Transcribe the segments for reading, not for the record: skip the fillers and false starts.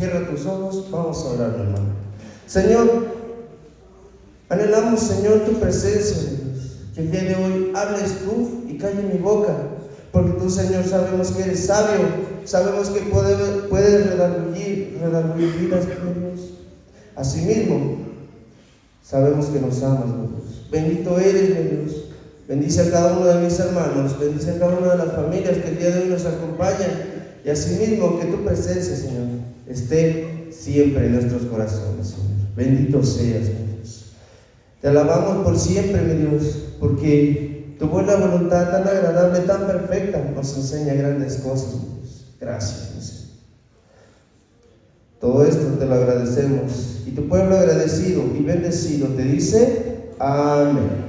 Cierra tus ojos, vamos a orar, hermano. Señor, anhelamos, Señor, tu presencia, Dios. Que el día de hoy hables tú y calle mi boca. Porque tú, Señor, sabemos que eres sabio. Sabemos que puedes redarguir vidas, Dios. Asimismo, sabemos que nos amas, Dios. Bendito eres, mi Dios. Bendice a cada uno de mis hermanos. Bendice a cada una de las familias que el día de hoy nos acompañan. Y asimismo, que tu presencia, Señor, esté siempre en nuestros corazones, Señor. Bendito seas, mi Dios. Te alabamos por siempre, mi Dios, porque tu buena voluntad tan agradable, tan perfecta, nos enseña grandes cosas, mi Dios. Gracias, mi Señor. Todo esto te lo agradecemos. Y tu pueblo agradecido y bendecido te dice, amén.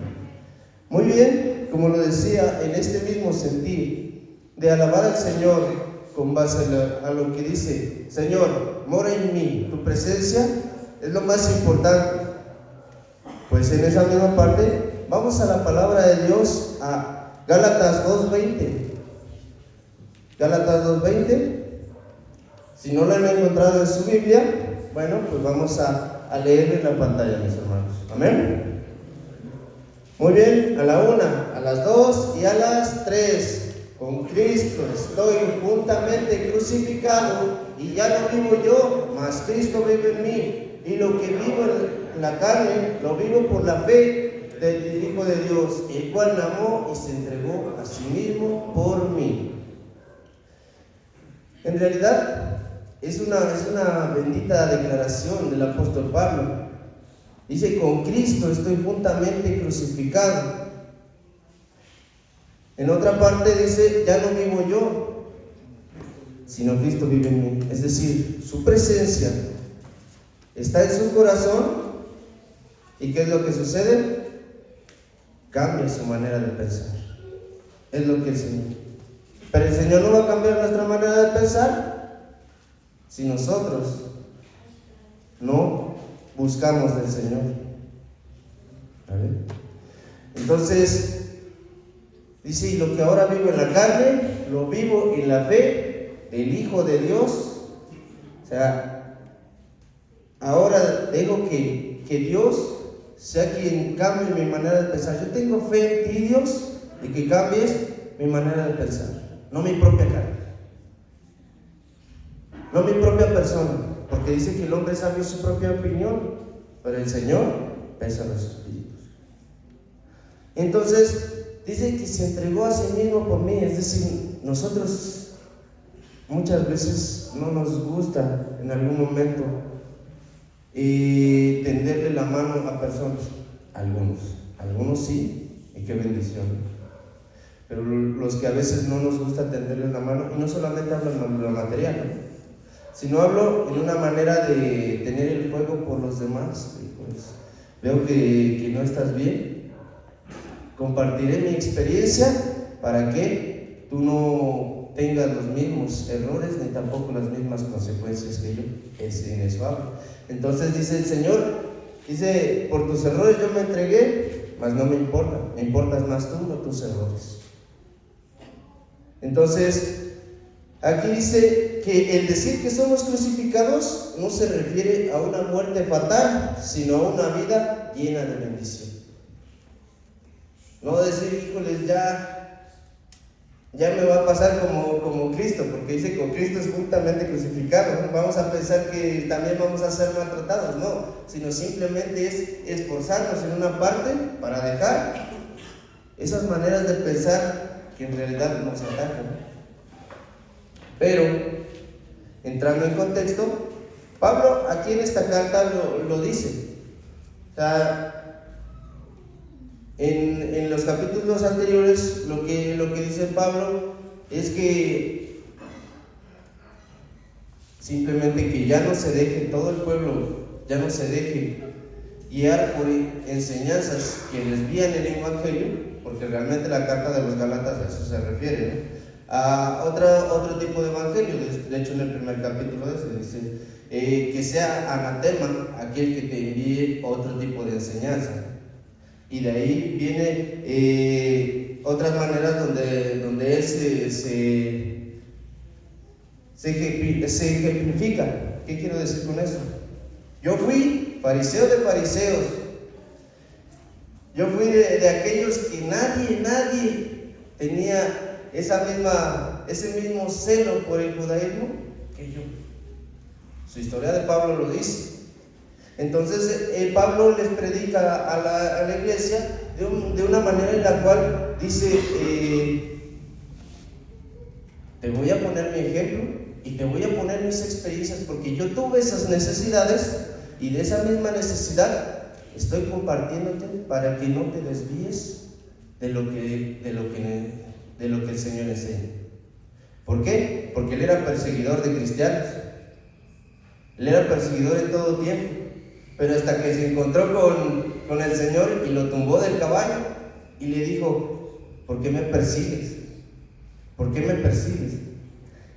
Muy bien, como lo decía, en este mismo sentir de alabar al Señor, con base a lo que dice, Señor, mora en mí, tu presencia es lo más importante. Pues en esa misma parte, vamos a la palabra de Dios, a Gálatas 2:20. Gálatas 2:20. Si no lo han encontrado en su Biblia, bueno, pues vamos a leerlo en la pantalla, mis hermanos. Amén. Muy bien, a la 1, a las 2 y a las 3. Con Cristo estoy juntamente crucificado, y ya no vivo yo, mas Cristo vive en mí. Y lo que vivo en la carne, lo vivo por la fe del Hijo de Dios, el cual me amó y se entregó a sí mismo por mí. En realidad, es una bendita declaración del apóstol Pablo. Dice, con Cristo estoy juntamente crucificado. En otra parte dice, ya no vivo yo, sino Cristo vive en mí. Es decir, su presencia está en su corazón. ¿Y qué es lo que sucede? Cambia su manera de pensar. Es lo que el Señor. Pero el Señor no va a cambiar nuestra manera de pensar si nosotros no buscamos del Señor. ¿Vale? Entonces, dice, y lo que ahora vivo en la carne, lo vivo en la fe del Hijo de Dios. O sea, ahora dejo que Dios sea quien cambie mi manera de pensar. Yo tengo fe en ti, Dios, de que cambies mi manera de pensar, no mi propia carne, no mi propia persona, porque dice que el hombre sabe su propia opinión, pero el Señor pesa los espíritus. Entonces, dice que se entregó a sí mismo por mí. Es decir, nosotros muchas veces no nos gusta en algún momento tenderle la mano a personas. Algunos sí, y qué bendición. Pero los que a veces no nos gusta tenderle la mano, y no solamente hablo en lo material, ¿no?, sino hablo en una manera de tener el fuego por los demás. Pues, veo que no estás bien. Compartiré mi experiencia para que tú no tengas los mismos errores ni tampoco las mismas consecuencias que yo. En eso hablo. Entonces dice el Señor, dice, por tus errores yo me entregué, mas no me importa, me importas más tú, no tus errores. Entonces, aquí dice que el decir que somos crucificados no se refiere a una muerte fatal, sino a una vida llena de bendición. No decir, híjoles, ya me va a pasar como Cristo, porque dice, con Cristo es juntamente crucificado, ¿no? Vamos a pensar que también vamos a ser maltratados, no, sino simplemente es esforzarnos en una parte para dejar esas maneras de pensar que en realidad nos atacan. Pero, entrando en contexto, Pablo aquí en esta carta lo dice. O sea, en los capítulos anteriores, lo que dice Pablo es que simplemente que ya no se deje, todo el pueblo ya no se deje guiar por enseñanzas que desvían el evangelio, porque realmente la carta de los Gálatas a eso se refiere, ¿no?, a otro tipo de evangelio. De hecho, en el primer capítulo dice que sea anatema aquel que te envíe otro tipo de enseñanza. Y de ahí viene otras maneras donde él se ejemplifica. ¿Qué quiero decir con eso? Yo fui fariseo de fariseos. Yo fui de aquellos que nadie tenía ese mismo celo por el judaísmo que yo. Su historia de Pablo lo dice. Entonces Pablo les predica a la iglesia de una manera en la cual dice, te voy a poner mi ejemplo y te voy a poner mis experiencias, porque yo tuve esas necesidades y de esa misma necesidad estoy compartiéndote para que no te desvíes de lo que el Señor enseña. ¿Por qué? Porque él era perseguidor de cristianos. Él era perseguidor en todo tiempo, pero hasta que se encontró con el Señor y lo tumbó del caballo y le dijo, ¿por qué me persigues? ¿Por qué me persigues?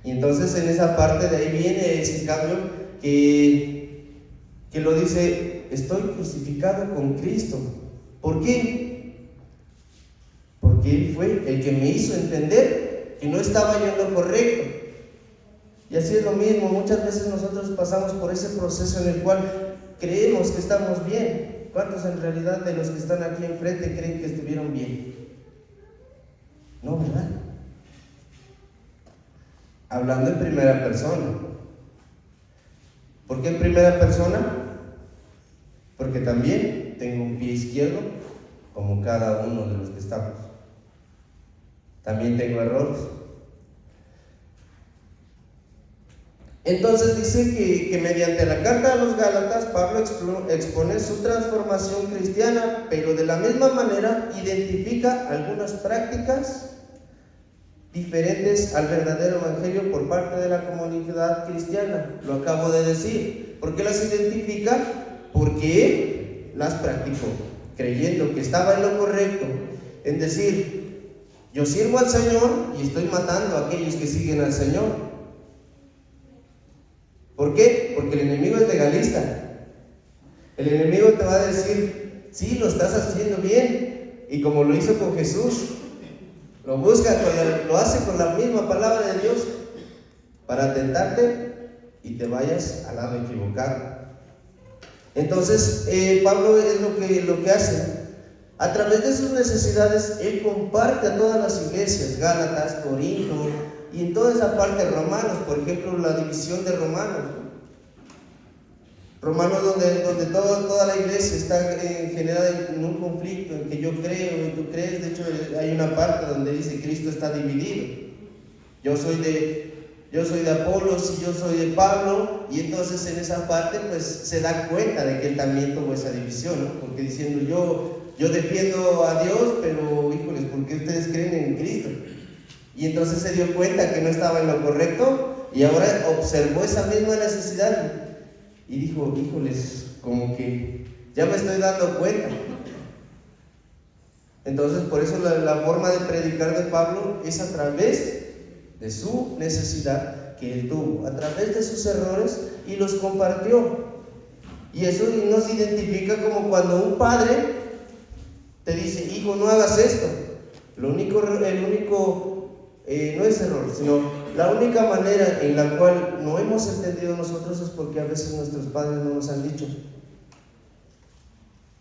Y entonces en esa parte de ahí viene ese cambio que lo dice, estoy crucificado con Cristo. ¿Por qué? Porque Él fue el que me hizo entender que no estaba yendo correcto. Y así es lo mismo, muchas veces nosotros pasamos por ese proceso en el cual creemos que estamos bien. ¿Cuántos en realidad de los que están aquí enfrente creen que estuvieron bien? No, ¿verdad? Hablando en primera persona. ¿Por qué en primera persona? Porque también tengo un pie izquierdo, como cada uno de los que estamos. También tengo errores. Entonces dice que mediante la carta a los Gálatas, Pablo expone su transformación cristiana, pero de la misma manera identifica algunas prácticas diferentes al verdadero evangelio por parte de la comunidad cristiana. Lo acabo de decir. ¿Por qué las identifica? Porque las practicó, creyendo que estaba en lo correcto, en decir, yo sirvo al Señor y estoy matando a aquellos que siguen al Señor. ¿Por qué? Porque el enemigo es legalista. El enemigo te va a decir, sí, lo estás haciendo bien, y como lo hizo con Jesús, lo busca, lo hace con la misma palabra de Dios para tentarte y te vayas al lado equivocado. Entonces Pablo es lo que hace. A través de sus necesidades él comparte a todas las iglesias, Gálatas, Corinto y en toda esa parte Romanos, por ejemplo la división de Romanos donde toda la iglesia está generada en un conflicto, en que yo creo y tú crees. De hecho hay una parte donde dice Cristo está dividido. Yo soy de Apolos y yo soy de Pablo, y entonces en esa parte pues se da cuenta de que él también tuvo esa división, ¿no? Porque diciendo yo defiendo a Dios, pero híjoles, ¿por qué ustedes creen en Cristo? Y entonces se dio cuenta que no estaba en lo correcto y ahora observó esa misma necesidad y dijo, híjoles, como que ya me estoy dando cuenta. Entonces por eso la forma de predicar de Pablo es a través de su necesidad que él tuvo, a través de sus errores, y los compartió. Y eso nos identifica como cuando un padre te dice, hijo, no hagas esto. El único no es error, sino la única manera en la cual no hemos entendido nosotros es porque a veces nuestros padres no nos han dicho,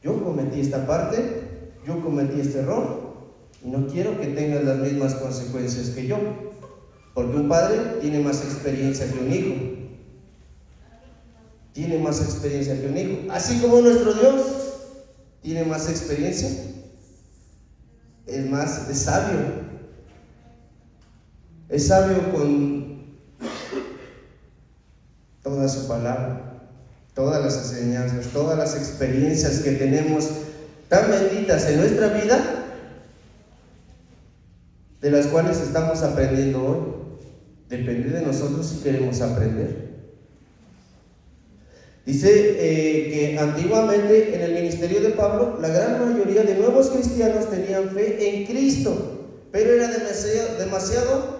yo cometí esta parte, yo cometí este error y no quiero que tengas las mismas consecuencias que yo, porque un padre tiene más experiencia que un hijo, tiene más experiencia que un hijo, así como nuestro Dios tiene más experiencia, es sabio. Es sabio con toda su palabra, todas las enseñanzas, todas las experiencias que tenemos tan benditas en nuestra vida, de las cuales estamos aprendiendo hoy. Depende de nosotros si queremos aprender. Dice que antiguamente en el ministerio de Pablo, la gran mayoría de nuevos cristianos tenían fe en Cristo, pero era demasiado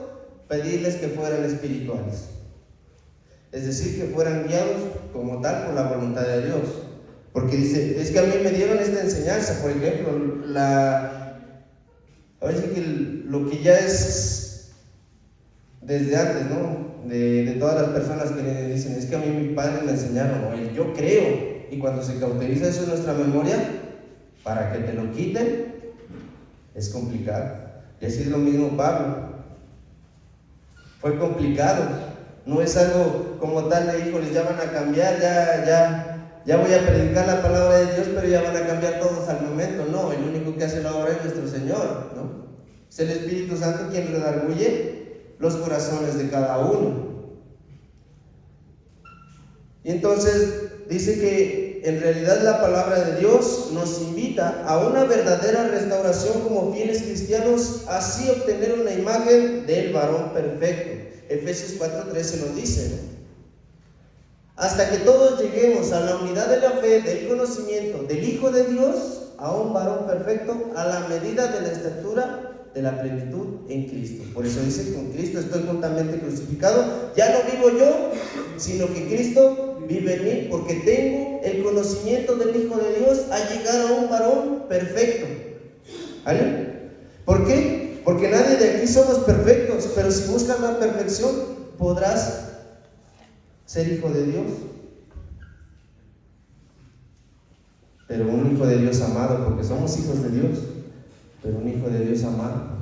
pedirles que fueran espirituales, es decir, que fueran guiados como tal por la voluntad de Dios, porque dice, es que a mí me dieron esta enseñanza, por ejemplo, a veces que lo que ya es desde antes, ¿no? de todas las personas que dicen, es que a mí mi padre me enseñaron, o el yo creo, y cuando se cauteriza eso en nuestra memoria, para que te lo quiten, es complicado. Y así es lo mismo Pablo. Fue complicado. No es algo como tal de, híjoles, ya van a cambiar, ya voy a predicar la palabra de Dios, pero ya van a cambiar todos al momento. No, el único que hace la obra es nuestro Señor, ¿no? Es el Espíritu Santo quien redarguye los corazones de cada uno. Y entonces dice que en realidad la palabra de Dios nos invita a una verdadera restauración como fieles cristianos, así obtener una imagen del varón perfecto. Efesios 4:13 nos dice, ¿no? Hasta que todos lleguemos a la unidad de la fe, del conocimiento del Hijo de Dios, a un varón perfecto, a la medida de la estatura de la plenitud en Cristo. Por eso dice, con Cristo estoy juntamente crucificado, ya no vivo yo, sino que Cristo vive en mí, porque tengo el conocimiento del Hijo de Dios a llegar a un varón perfecto. ¿Vale? ¿Por qué? Porque nadie de aquí somos perfectos, pero si buscas la perfección, podrás ser hijo de Dios. Pero un hijo de Dios amado, porque somos hijos de Dios, pero un hijo de Dios amado.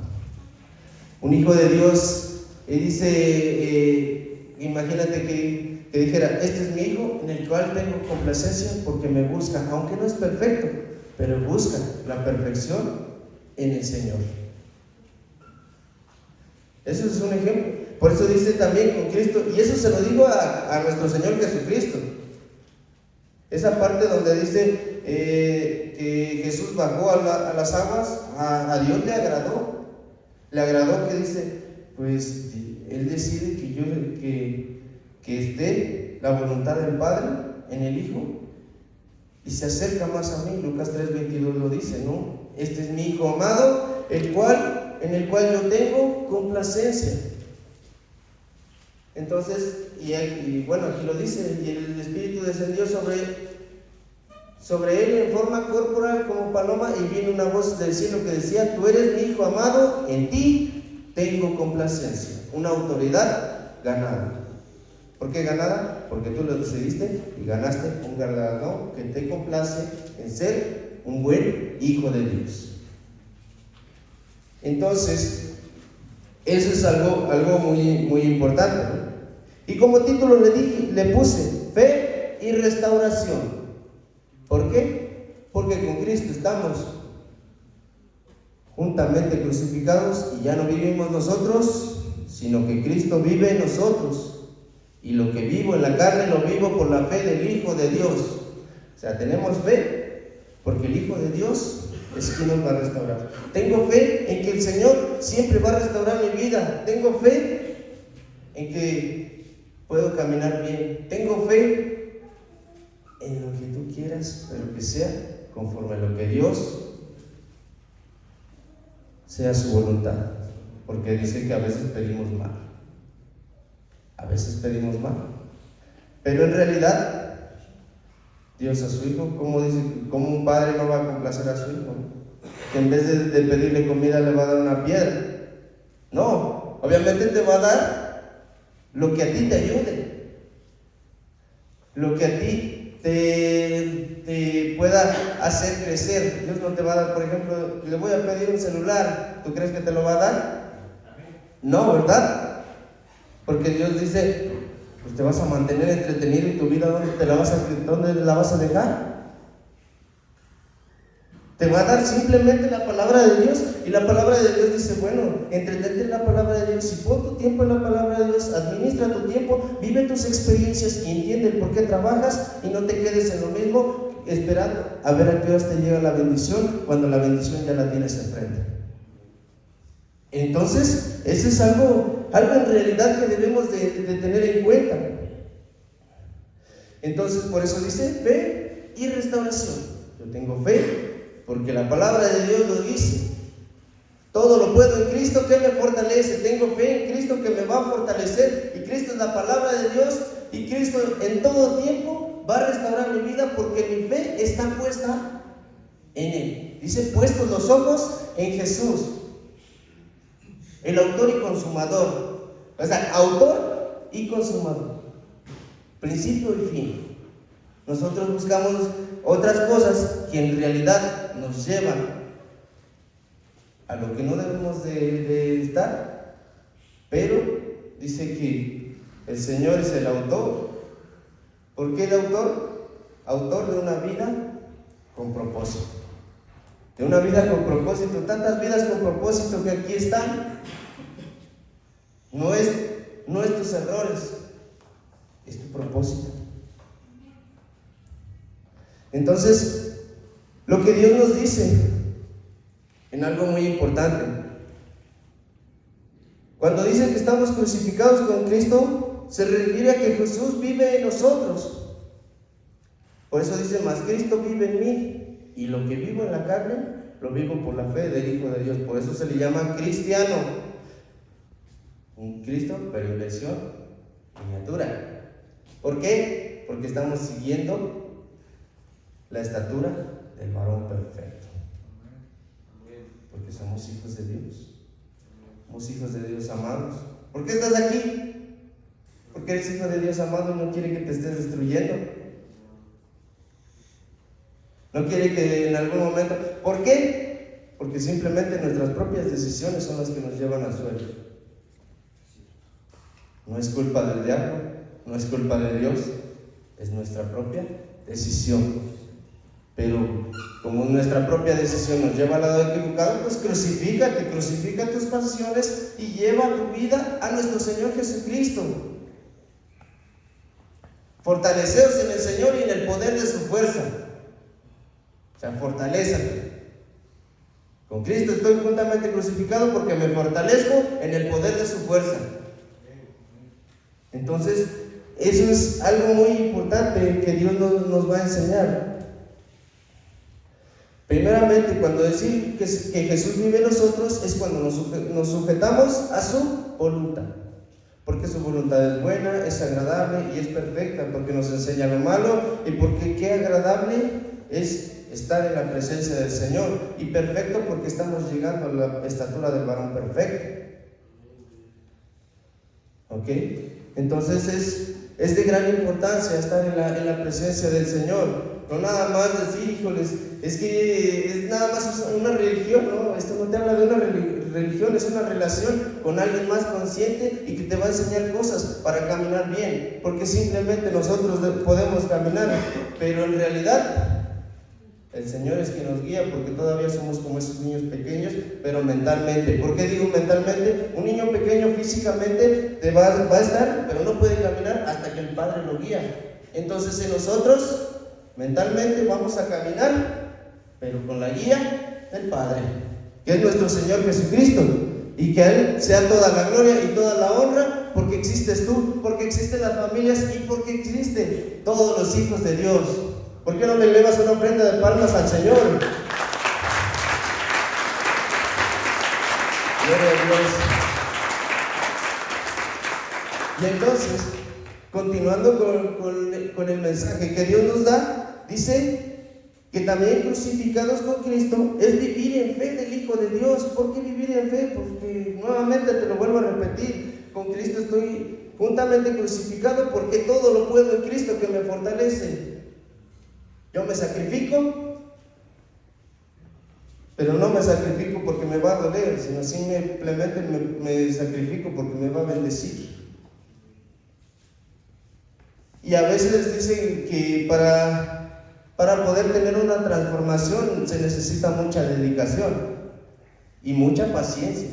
Un hijo de Dios, dice, imagínate que dijera, este es mi hijo en el cual tengo complacencia porque me busca, aunque no es perfecto, pero busca la perfección en el Señor. Eso es un ejemplo. Por eso dice también con Cristo, y eso se lo digo a nuestro Señor Jesucristo. Esa parte donde dice que Jesús bajó a las aguas, a Dios le agradó. Le agradó que dice, pues Él decide que esté la voluntad del Padre en el Hijo y se acerca más a mí. Lucas 3:22 lo dice, ¿no? Este es mi Hijo amado, en el cual yo tengo complacencia. Entonces, y bueno, aquí lo dice, y el Espíritu descendió sobre él en forma corporal como paloma, y vino una voz del cielo que decía, tú eres mi Hijo amado, en ti tengo complacencia. Una autoridad ganada. ¿Por qué ganada? Porque tú lo decidiste y ganaste un galardón que te complace en ser un buen hijo de Dios. Entonces, eso es algo muy, muy importante, ¿no? Y como título le puse fe y restauración. ¿Por qué? Porque con Cristo estamos juntamente crucificados y ya no vivimos nosotros, sino que Cristo vive en nosotros. Y lo que vivo en la carne lo vivo por la fe del Hijo de Dios. O sea, tenemos fe porque el Hijo de Dios es quien nos va a restaurar. Tengo fe en que el Señor siempre va a restaurar mi vida. Tengo fe en que puedo caminar bien. Tengo fe en lo que tú quieras, pero que sea conforme a lo que Dios sea su voluntad. Porque dice que a veces pedimos mal. A veces pedimos mal. Pero en realidad, Dios a su Hijo, ¿cómo un padre no va a complacer a su hijo? Que en vez de pedirle comida le va a dar una piedra. No, obviamente te va a dar lo que a ti te ayude, lo que a ti te pueda hacer crecer. Dios no te va a dar, por ejemplo, le voy a pedir un celular, ¿tú crees que te lo va a dar? No, ¿verdad? Porque Dios dice, pues te vas a mantener entretenido y tu vida, ¿dónde la vas a dejar? Te va a dar simplemente la palabra de Dios, y la palabra de Dios dice, bueno, entretente en la palabra de Dios, y pon tu tiempo en la palabra de Dios, administra tu tiempo, vive tus experiencias y entiende el por qué trabajas, y no te quedes en lo mismo esperando a ver a qué horas te llega la bendición, cuando la bendición ya la tienes enfrente. Entonces, eso es algo en realidad que debemos de tener en cuenta. Entonces, por eso dice fe y restauración. Yo tengo fe porque la palabra de Dios lo dice. Todo lo puedo en Cristo que me fortalece. Tengo fe en Cristo que me va a fortalecer, y Cristo es la palabra de Dios, y Cristo en todo tiempo va a restaurar mi vida porque mi fe está puesta en Él. Dice, puestos los ojos en Jesús, el autor y consumador. O sea, autor y consumador, principio y fin. Nosotros buscamos otras cosas que en realidad nos llevan a lo que no debemos de estar, pero dice que el Señor es el autor. ¿Por qué el autor? Autor de una vida con propósito. De una vida con propósito, tantas vidas con propósito que aquí están. No es tus errores, es tu propósito. Entonces, lo que Dios nos dice en algo muy importante, cuando dice que estamos crucificados con Cristo, se refiere a que Jesús vive en nosotros. Por eso dice, mas Cristo vive en mí, y lo que vivo en la carne, lo vivo por la fe del Hijo de Dios. Por eso se le llama cristiano. Un Cristo, pero en versión miniatura. ¿Por qué? Porque estamos siguiendo la estatura del varón perfecto. Porque somos hijos de Dios. Somos hijos de Dios amados. ¿Por qué estás aquí? Porque eres hijo de Dios amado y no quiere que te estés destruyendo. No quiere que en algún momento... ¿Por qué? Porque simplemente nuestras propias decisiones son las que nos llevan al suelo. No es culpa del diablo, no es culpa de Dios, es nuestra propia decisión. Pero como nuestra propia decisión nos lleva al lado equivocado, pues crucifica tus pasiones y lleva tu vida a nuestro Señor Jesucristo. Fortaleceos en el Señor y en el poder de su fuerza. O sea, fortalézate. Con Cristo estoy juntamente crucificado porque me fortalezco en el poder de su fuerza. Entonces, eso es algo muy importante que Dios nos va a enseñar. Primeramente, cuando decir que Jesús vive en nosotros es cuando nos sujetamos a su voluntad. Porque su voluntad es buena, es agradable y es perfecta. Porque nos enseña lo malo y porque qué agradable es estar en la presencia del Señor. Y perfecto porque estamos llegando a la estatura del varón perfecto. ¿Ok? Entonces es de gran importancia estar en la presencia del Señor. No nada más decir, híjoles, es que es nada más una religión, ¿no? Esto no te habla de una religión, es una relación con alguien más consciente y que te va a enseñar cosas para caminar bien, porque simplemente nosotros podemos caminar, pero en realidad el Señor es quien nos guía, porque todavía somos como esos niños pequeños, pero mentalmente. ¿Por qué digo mentalmente? Un niño pequeño físicamente va a estar, pero no puede caminar hasta que el Padre lo guía. Entonces en nosotros mentalmente vamos a caminar, pero con la guía del Padre, que es nuestro Señor Jesucristo, y que a Él sea toda la gloria y toda la honra, porque existes tú, porque existen las familias y porque existen todos los hijos de Dios. ¿Por qué no le elevas una ofrenda de palmas al Señor? Gloria a Dios. Y entonces, continuando con el mensaje que Dios nos da, dice que también crucificados con Cristo es vivir en fe del Hijo de Dios. ¿Por qué vivir en fe? Porque nuevamente te lo vuelvo a repetir, con Cristo estoy juntamente crucificado porque todo lo puedo en Cristo que me fortalece. Yo me sacrifico, pero no me sacrifico porque me va a doler, sino simplemente me sacrifico porque me va a bendecir. Y a veces dicen que para poder tener una transformación se necesita mucha dedicación y mucha paciencia.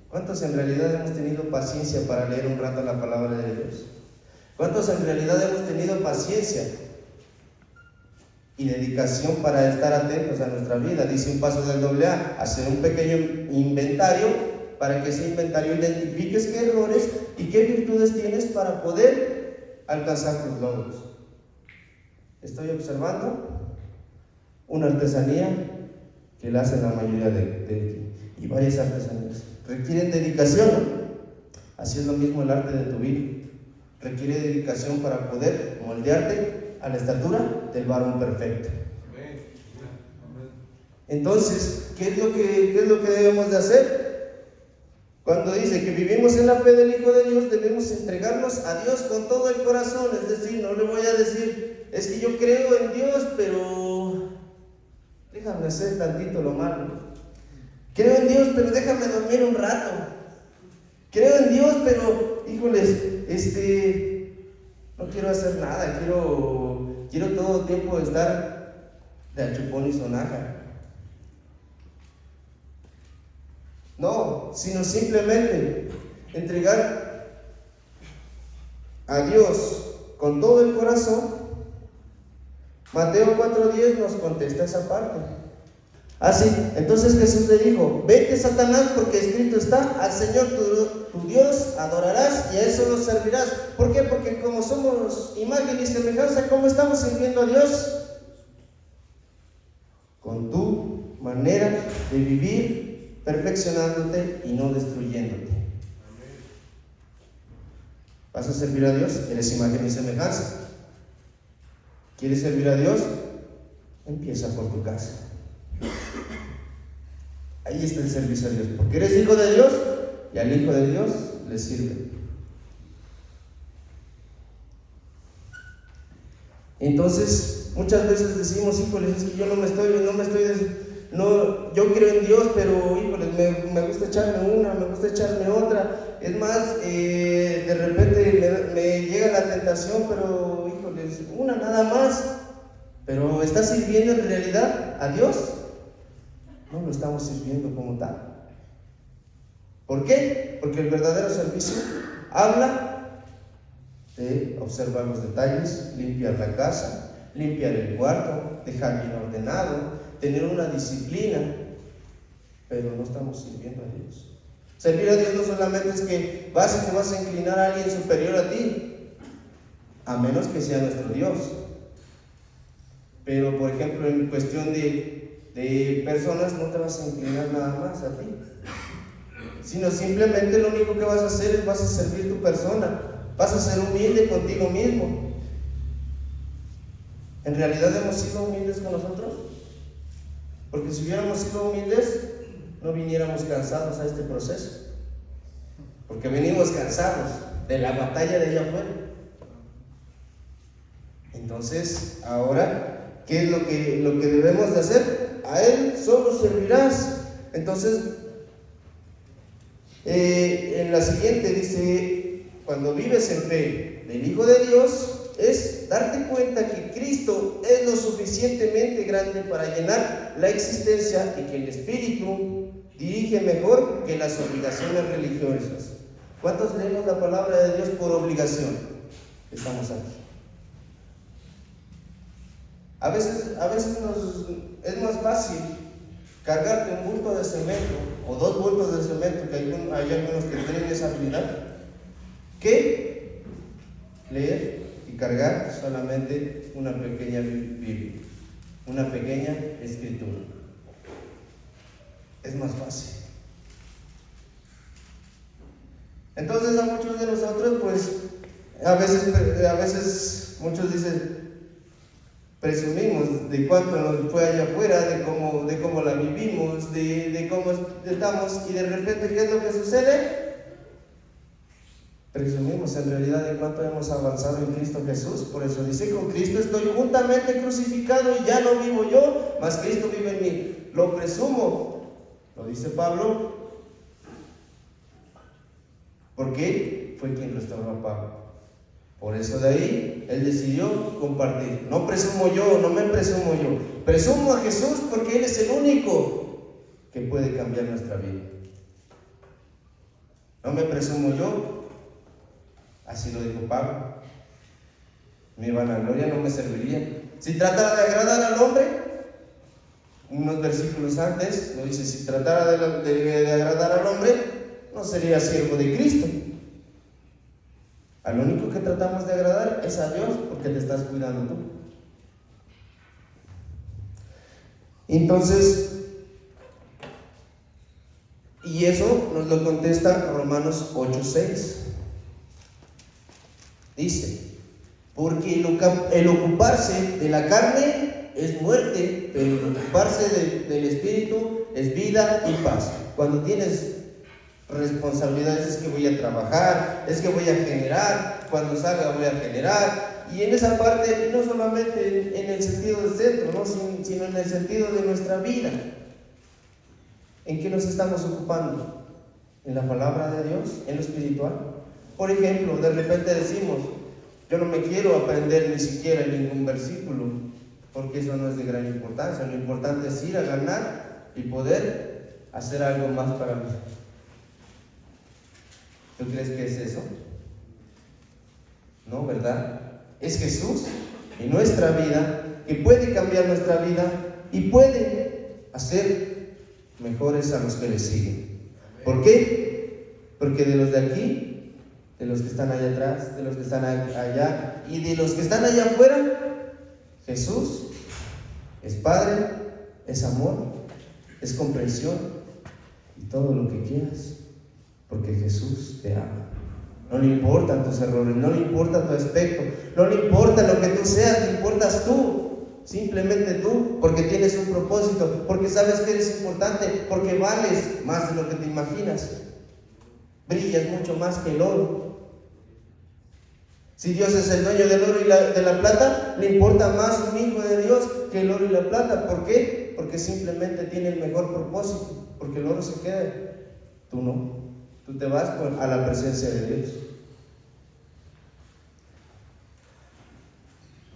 ¿Cuántos en realidad hemos tenido paciencia para leer un rato la palabra de Dios? ¿Cuántos en realidad hemos tenido paciencia y dedicación para estar atentos a nuestra vida? Dice un paso del AA, hacer un pequeño inventario para que ese inventario identifiques qué errores y qué virtudes tienes para poder alcanzar tus logros. Estoy observando una artesanía que la hacen la mayoría y varias artesanías. Requieren dedicación, ¿no? Así es lo mismo el arte de tu vida. Requiere dedicación para poder moldearte a la estatura del varón perfecto. Entonces, ¿qué es lo que debemos de hacer? Cuando dice que vivimos en la fe del Hijo de Dios, debemos entregarnos a Dios con todo el corazón. Es decir, no le voy a decir, es que yo creo en Dios, pero déjame hacer tantito lo malo. Creo en Dios, pero déjame dormir un rato. Creo en Dios, pero, híjoles, no quiero hacer nada. Quiero todo el tiempo estar de achupón y sonaja. No, sino simplemente entregar a Dios con todo el corazón. Mateo 4:10 nos contesta esa parte. Así, entonces Jesús le dijo: vete, Satanás, porque escrito está, al Señor tu Dios adorarás y a eso lo servirás. ¿Por qué? Porque como somos imagen y semejanza, ¿cómo estamos sirviendo a Dios? Con tu manera de vivir, perfeccionándote y no destruyéndote. ¿Vas a servir a Dios? Eres imagen y semejanza. ¿Quieres servir a Dios? Empieza por tu casa. Ahí está el servicio a Dios, porque eres hijo de Dios y al Hijo de Dios le sirve. Entonces, muchas veces decimos, híjoles, es que yo yo creo en Dios, pero híjoles, me gusta echarme una, me gusta echarme otra. Es más, de repente me llega la tentación, pero híjoles, una nada más. Pero ¿estás sirviendo en realidad a Dios? No lo estamos sirviendo como tal. ¿Por qué? Porque el verdadero servicio habla de observar los detalles, limpiar la casa, limpiar el cuarto, dejar bien ordenado, tener una disciplina, pero no estamos sirviendo a Dios. Servir a Dios no solamente es que vas y te vas a inclinar a alguien superior a ti, a menos que sea nuestro Dios. Pero, por ejemplo, en cuestión de personas, no te vas a inclinar nada más a ti, sino simplemente lo único que vas a hacer es vas a servir tu persona, vas a ser humilde contigo mismo. ¿En realidad hemos sido humildes con nosotros? Porque si hubiéramos sido humildes, no viniéramos cansados a este proceso, porque venimos cansados de la batalla de allá afuera. Entonces, ahora, ¿qué es lo que debemos de hacer? A Él solo servirás. Entonces, en la siguiente dice, cuando vives en fe del Hijo de Dios, es darte cuenta que Cristo es lo suficientemente grande para llenar la existencia y que el Espíritu dirige mejor que las obligaciones religiosas. ¿Cuántos leemos la palabra de Dios por obligación? Estamos aquí. A veces es más fácil cargarte un bulto de cemento o 2 bultos de cemento, que hay algunos que tienen esa habilidad, que leer y cargar solamente una pequeña Biblia, una pequeña escritura. Es más fácil. Entonces, a muchos de nosotros, pues, a veces muchos dicen, presumimos de cuánto nos fue allá afuera, de cómo la vivimos, de cómo estamos, y de repente, ¿qué es lo que sucede? Presumimos en realidad de cuánto hemos avanzado en Cristo Jesús. Por eso dice, con Cristo estoy juntamente crucificado y ya no vivo yo, mas Cristo vive en mí. Lo presumo, lo dice Pablo, porque fue quien restauró a Pablo. Por eso de ahí él decidió compartir. No presumo yo, no me presumo yo. Presumo a Jesús porque Él es el único que puede cambiar nuestra vida. No me presumo yo, así lo dijo Pablo. Mi vanagloria no me serviría. Si tratara de agradar al hombre, unos versículos antes lo dice, si tratara de agradar al hombre, no sería siervo de Cristo. Al único que tratamos de agradar es a Dios, porque te estás cuidando tú. Entonces, y eso nos lo contesta Romanos 8:6. Dice, porque el ocuparse de la carne es muerte, pero el ocuparse del Espíritu es vida y paz. Cuando tienes responsabilidades, es que voy a trabajar, es que voy a generar, cuando salga voy a generar. Y en esa parte, no solamente en el sentido del centro, ¿no? Sino en el sentido de nuestra vida. ¿En qué nos estamos ocupando? ¿En la palabra de Dios? ¿En lo espiritual? Por ejemplo, de repente decimos, yo no me quiero aprender ni siquiera ningún versículo, porque eso no es de gran importancia. Lo importante es ir a ganar y poder hacer algo más para mí. ¿Tú crees que es eso? No, ¿verdad? Es Jesús en nuestra vida, que puede cambiar nuestra vida y puede hacer mejores a los que le siguen. ¿Por qué? Porque de los de aquí, de los que están allá atrás, de los que están allá y de los que están allá afuera, Jesús es Padre, es amor, es comprensión y todo lo que quieras, porque Jesús te ama. No le importan tus errores, no le importa tu aspecto, no le importa lo que tú seas, le importas tú, simplemente tú, porque tienes un propósito, porque sabes que eres importante, porque vales más de lo que te imaginas, brillas mucho más que el oro. Si Dios es el dueño del oro y de la plata, le importa más un hijo de Dios que el oro y la plata. ¿Por qué? Porque simplemente tiene el mejor propósito, porque el oro se queda, tú no. Tú te vas a la presencia de Dios.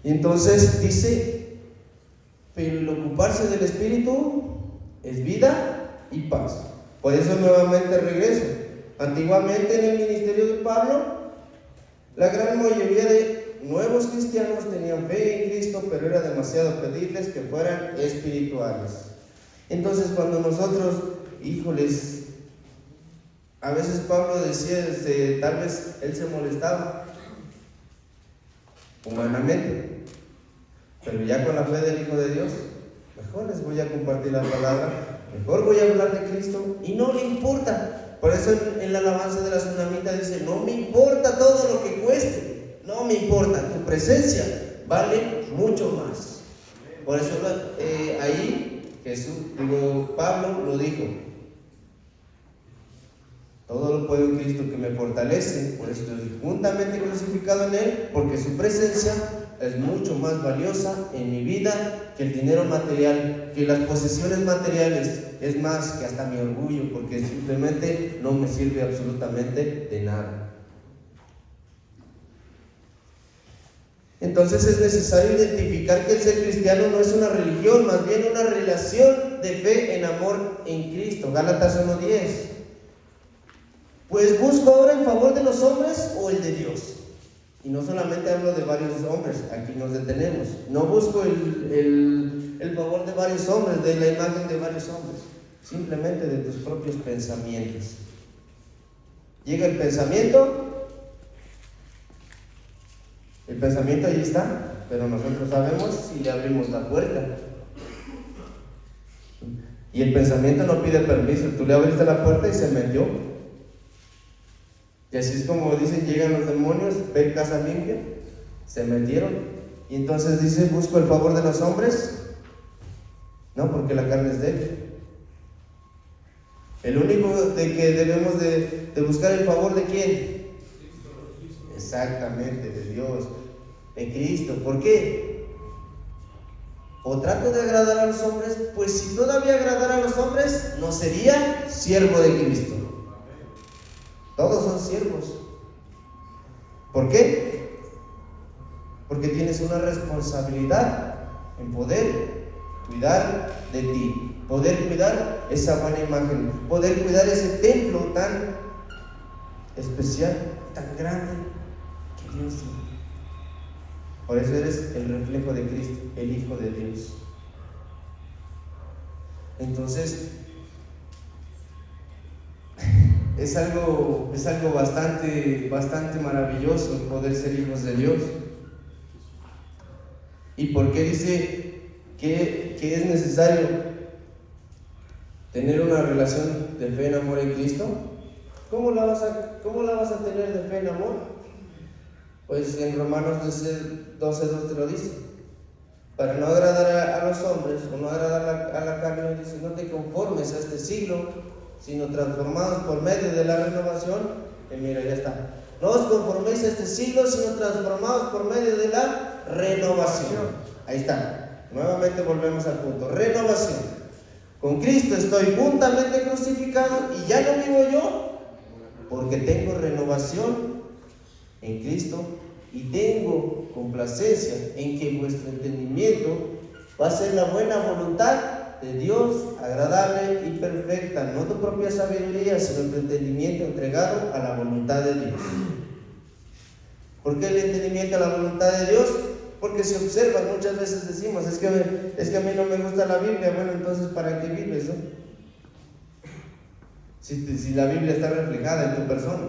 Y entonces dice, pero el ocuparse del Espíritu es vida y paz. Por eso nuevamente regreso. Antiguamente en el ministerio de Pablo, la gran mayoría de nuevos cristianos tenían fe en Cristo, pero era demasiado pedirles que fueran espirituales. Entonces cuando nosotros, híjoles, a veces Pablo decía, tal vez él se molestaba humanamente, pero ya con la fe del Hijo de Dios, mejor les voy a compartir la palabra, mejor voy a hablar de Cristo y no le importa. Por eso en la alabanza de la tsunamita dice, no me importa todo lo que cueste, no me importa, tu presencia vale mucho más. Por eso ahí Pablo lo dijo, todo lo puedo en Cristo que me fortalece, por eso estoy juntamente crucificado en Él, porque su presencia es mucho más valiosa en mi vida que el dinero material, que las posesiones materiales, es más que hasta mi orgullo, porque simplemente no me sirve absolutamente de nada. Entonces es necesario identificar que el ser cristiano no es una religión, más bien una relación de fe en amor en Cristo. Gálatas 1:10. Pues busco ahora el favor de los hombres o el de Dios. Y no solamente hablo de varios hombres, aquí nos detenemos. No busco el favor de varios hombres, de la imagen de varios hombres, simplemente de tus propios pensamientos. Llega el pensamiento ahí está, pero nosotros sabemos si le abrimos la puerta. Y el pensamiento no pide permiso, tú le abriste la puerta y se metió. Y así es como dicen, llegan los demonios, ven casa limpia, se metieron. Y entonces dice, busco el favor de los hombres. No, porque la carne es débil. El único de que debemos de buscar el favor de ¿quién? Exactamente, de Dios, de Cristo. ¿Por qué? ¿O trato de agradar a los hombres? Pues si todavía agradara a los hombres, no sería siervo de Cristo. Todos son siervos. ¿Por qué? Porque tienes una responsabilidad en poder cuidar de ti, poder cuidar esa buena imagen, poder cuidar ese templo tan especial, tan grande que Dios tiene. Por eso eres el reflejo de Cristo, el Hijo de Dios. Entonces, es algo bastante maravilloso el poder ser hijos de Dios. ¿Y por qué dice que es necesario tener una relación de fe en amor en Cristo? ¿Cómo la vas a tener de fe en amor? Pues en Romanos 12:2 te lo dice. Para no agradar a los hombres o no agradar a la carne, dice, no te conformes a este siglo, sino transformados por medio de la renovación. Y mira, ya está. No os conforméis a este siglo, sino transformados por medio de la renovación. Ahí está. Nuevamente volvemos al punto. Renovación. Con Cristo estoy juntamente crucificado y ya no vivo yo, porque tengo renovación en Cristo y tengo complacencia en que vuestro entendimiento va a ser la buena voluntad de Dios, agradable y perfecta, no tu propia sabiduría, sino tu entendimiento entregado a la voluntad de Dios. ¿Por qué el entendimiento a la voluntad de Dios? Porque si observas, muchas veces decimos, es que a mí no me gusta la Biblia. Bueno, entonces ¿para qué vives, no? Si la Biblia está reflejada en tu persona.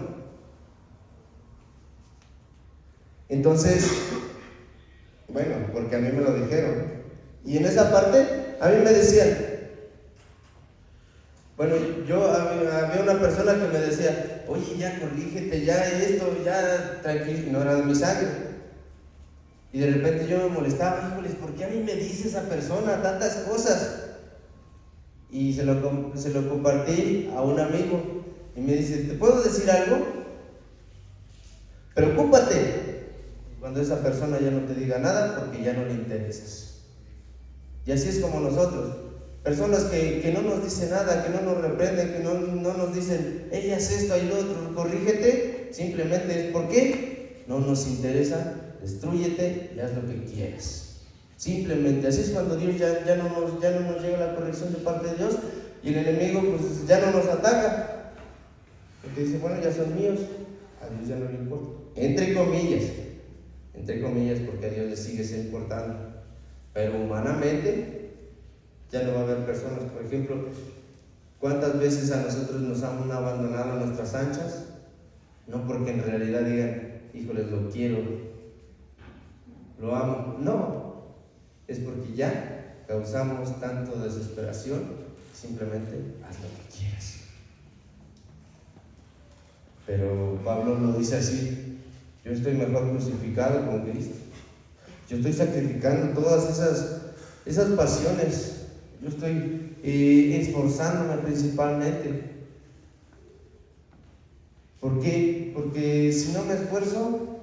Entonces, bueno, porque a mí me lo dijeron. Y en esa parte, a mí me decían, bueno, había una persona que me decía, oye, ya corrígete, ya esto, ya tranquilo, no era de mi sangre. Y de repente yo me molestaba, híjoles, ¿por qué a mí me dice esa persona tantas cosas? Y se lo compartí a un amigo y me dice, ¿te puedo decir algo? Preocúpate cuando esa persona ya no te diga nada, porque ya no le interesas. Y así es como nosotros, personas que no nos dicen nada, que no nos reprenden, que no nos dicen, ella es esto, hay lo otro, corrígete, simplemente es porque no nos interesa. Destrúyete y haz lo que quieras. Simplemente, así es cuando Dios ya no nos llega la corrección de parte de Dios, y el enemigo pues ya no nos ataca, porque dice, bueno, ya son míos, a Dios ya no le importa. Entre comillas, porque a Dios le sigue importando. Pero humanamente ya no va a haber personas, por ejemplo, ¿cuántas veces a nosotros nos han abandonado a nuestras anchas? No porque en realidad digan, híjoles, lo quiero, lo amo. No, es porque ya causamos tanto desesperación. Simplemente haz lo que quieras. Pero Pablo lo dice así: yo estoy mejor crucificado con Cristo. Yo estoy sacrificando todas esas pasiones. Yo estoy esforzándome principalmente. ¿Por qué? Porque si no me esfuerzo,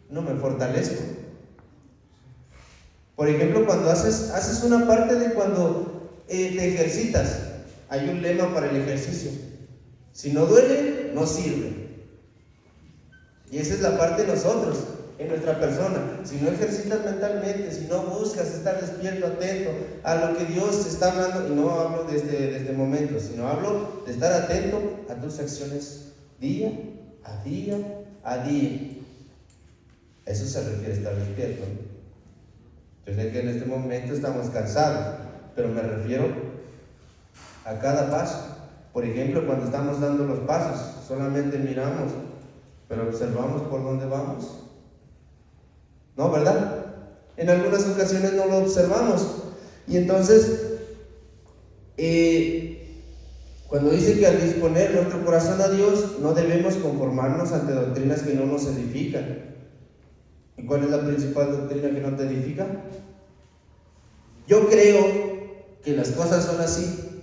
no me fortalezco. Por ejemplo, cuando haces una parte de cuando te ejercitas, hay un lema para el ejercicio: si no duele, no sirve. Y esa es la parte de nosotros, en nuestra persona. Si no ejercitas mentalmente, si no buscas estar despierto, atento a lo que Dios está hablando, y no hablo desde este momento, sino hablo de estar atento a tus acciones día a día a día. Eso se refiere a estar despierto, ¿no? Yo sé que en este momento estamos cansados, pero me refiero a cada paso. Por ejemplo, cuando estamos dando los pasos, solamente miramos, pero observamos por dónde vamos. ¿No, verdad? En algunas ocasiones no lo observamos. Y entonces, cuando dice que al disponer nuestro corazón a Dios, no debemos conformarnos ante doctrinas que no nos edifican. ¿Y cuál es la principal doctrina que no te edifica? Yo creo que las cosas son así,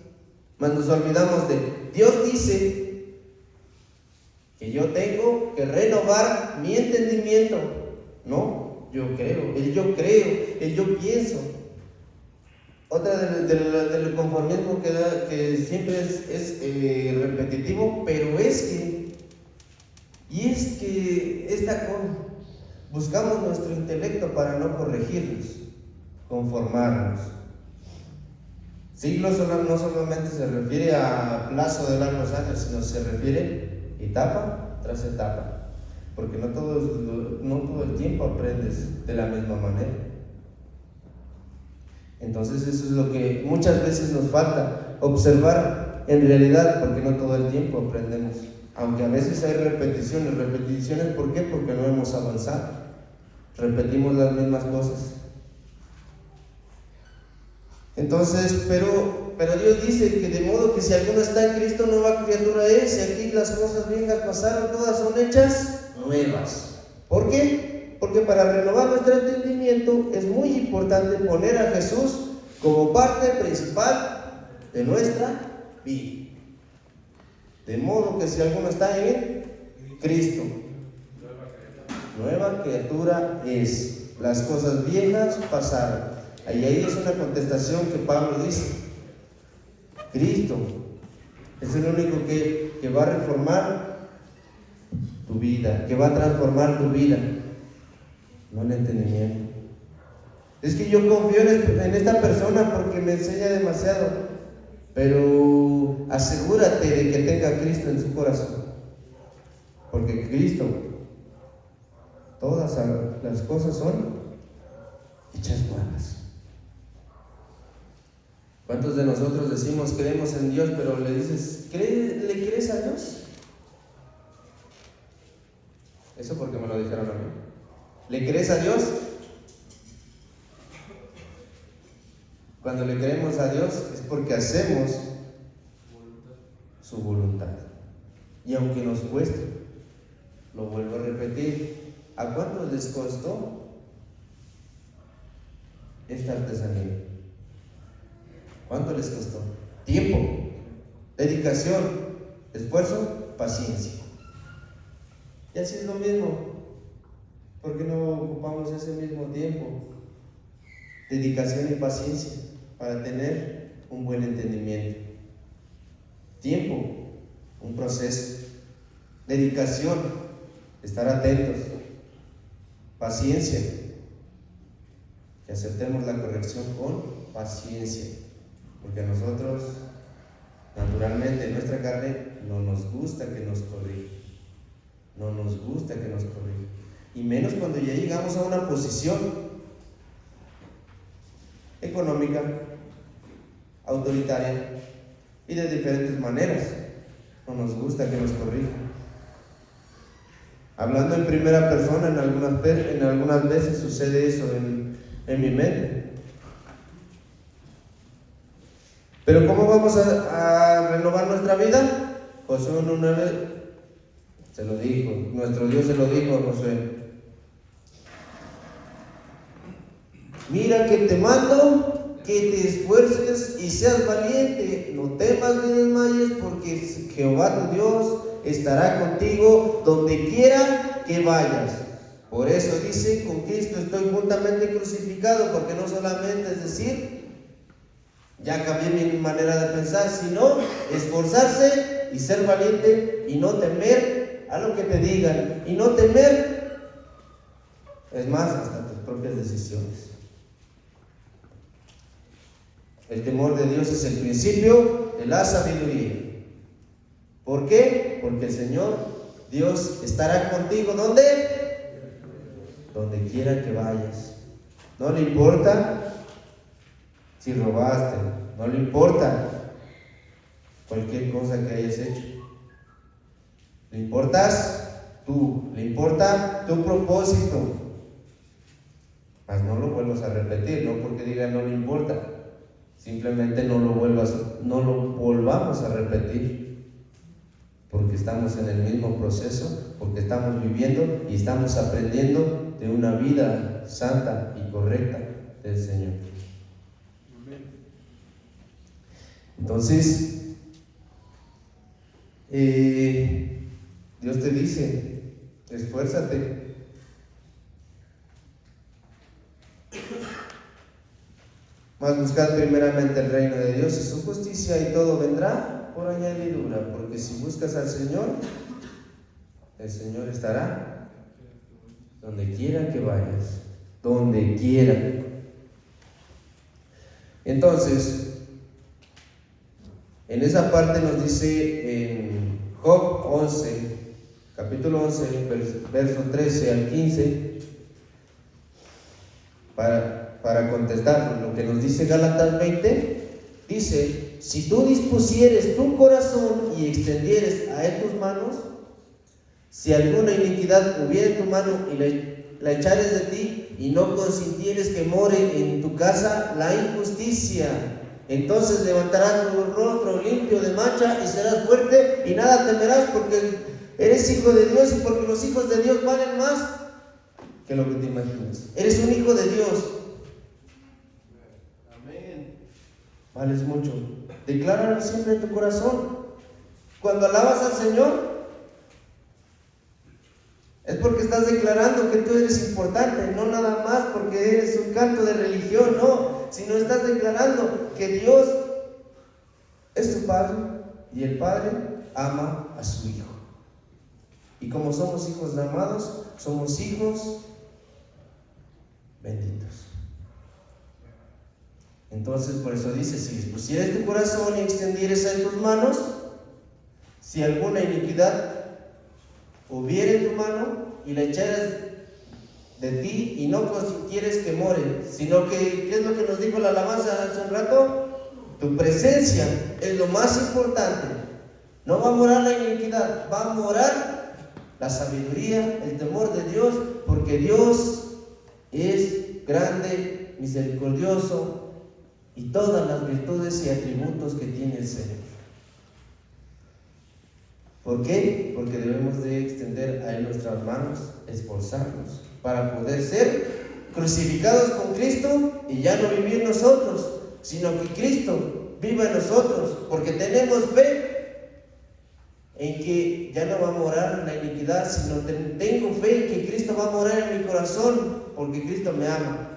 mas nos olvidamos de Dios. Dice que yo tengo que renovar mi entendimiento. No, yo creo, el yo pienso. Otra del conformismo que siempre es repetitivo, pero es que esta cosa, buscamos nuestro intelecto para no corregirnos, conformarnos. Siglo no solamente se refiere a plazo de largos años, sino se refiere etapa tras etapa, porque no todo el tiempo aprendes de la misma manera. Entonces eso es lo que muchas veces nos falta, observar en realidad, porque no todo el tiempo aprendemos, aunque a veces hay repeticiones. ¿Por qué? Porque no hemos avanzado, repetimos las mismas cosas. Entonces, pero Dios dice que de modo que si alguno está en Cristo, nueva criatura es, y aquí las cosas viejas pasaron, todas son hechas nuevas. ¿Por qué? Porque para renovar nuestro entendimiento es muy importante poner a Jesús como parte principal de nuestra vida. De modo que si alguno está en Cristo, nueva criatura es. Las cosas viejas pasaron. Ahí es una contestación que Pablo dice. Cristo es el único que va a reformar tu vida, que va a transformar tu vida, no el entendimiento. Es que yo confío en esta persona porque me enseña demasiado, pero asegúrate de que tenga a Cristo en su corazón, porque Cristo, todas las cosas son hechas nuevas. ¿Cuántos de nosotros decimos creemos en Dios, pero le dices, ¿le crees a Dios? Eso porque me lo dijeron a mí. ¿Le crees a Dios? Cuando le creemos a Dios es porque hacemos su voluntad. Y aunque nos cueste, lo vuelvo a repetir, ¿a cuántos les costó esta artesanía? ¿Cuánto les costó? Tiempo, dedicación, esfuerzo, paciencia. Y así es lo mismo. ¿Por qué no ocupamos ese mismo tiempo? Dedicación y paciencia para tener un buen entendimiento. Tiempo, un proceso. Dedicación, estar atentos. Paciencia, que aceptemos la corrección con paciencia. Porque a nosotros, naturalmente, en nuestra carne, no nos gusta que nos corrija. No nos gusta que nos corrija. Y menos cuando ya llegamos a una posición económica, autoritaria y de diferentes maneras. No nos gusta que nos corrija. Hablando en primera persona, en algunas veces sucede eso en mi mente. Pero ¿cómo vamos a renovar nuestra vida? Josué 1:9 se lo dijo, nuestro Dios se lo dijo a Josué. Mira que te mando que te esfuerces y seas valiente, no temas ni desmayes, porque Jehová tu Dios estará contigo donde quiera que vayas. Por eso dice, con Cristo estoy juntamente crucificado, porque no solamente es decir, ya cambié mi manera de pensar, sino esforzarse y ser valiente y no temer a lo que te digan, y no temer, es más, hasta tus propias decisiones. El temor de Dios es el principio de la sabiduría. ¿Por qué? Porque el Señor Dios estará contigo ¿dónde? Donde quiera que vayas. No le importa si robaste, no le importa cualquier cosa que hayas hecho. Le importas tú, le importa tu propósito. Mas no lo vuelvas a repetir, no porque diga no le importa. Simplemente no lo volvamos a repetir, porque estamos en el mismo proceso, porque estamos viviendo y estamos aprendiendo de una vida santa y correcta del Señor. Entonces, Dios te dice, esfuérzate. Mas buscad primeramente el reino de Dios y su justicia, y todo vendrá por añadidura. Porque si buscas al Señor, el Señor estará donde quiera que vayas, donde quiera. Entonces, en esa parte nos dice en Job 11, capítulo 11, verso 13 al 15, para contestar lo que nos dice Gálatas 20, dice, si tú dispusieres tu corazón y extendieres a él tus manos, si alguna iniquidad hubiera en tu mano y la echares de ti, y no consintieres que more en tu casa la injusticia, entonces levantarás tu rostro limpio de mancha y serás fuerte y nada temerás, porque eres hijo de Dios y porque los hijos de Dios valen más que lo que te imaginas. Eres un hijo de Dios. Amén. Vales mucho. Decláralo siempre en tu corazón. Cuando alabas al Señor, es porque estás declarando que tú eres importante, no nada más porque eres un canto de religión, no, sino estás declarando que Dios es tu Padre y el Padre ama a su Hijo. Y como somos hijos amados, somos hijos benditos. Entonces, por eso dice, si dispusieres tu corazón y extendieres en tus manos, si alguna iniquidad hubiere en tu mano y la echaras de ti y no consintieres que more, sino que, ¿qué es lo que nos dijo la alabanza hace un rato? Tu presencia es lo más importante. No va a morar la iniquidad, va a morar la sabiduría, el temor de Dios, porque Dios es grande, misericordioso y todas las virtudes y atributos que tiene el Señor. ¿Por qué? Porque debemos de extender a Él nuestras manos, esforzarnos para poder ser crucificados con Cristo y ya no vivir nosotros, sino que Cristo viva en nosotros, porque tenemos fe en que ya no va a morar la iniquidad, sino tengo fe en que Cristo va a morar en mi corazón, porque Cristo me ama.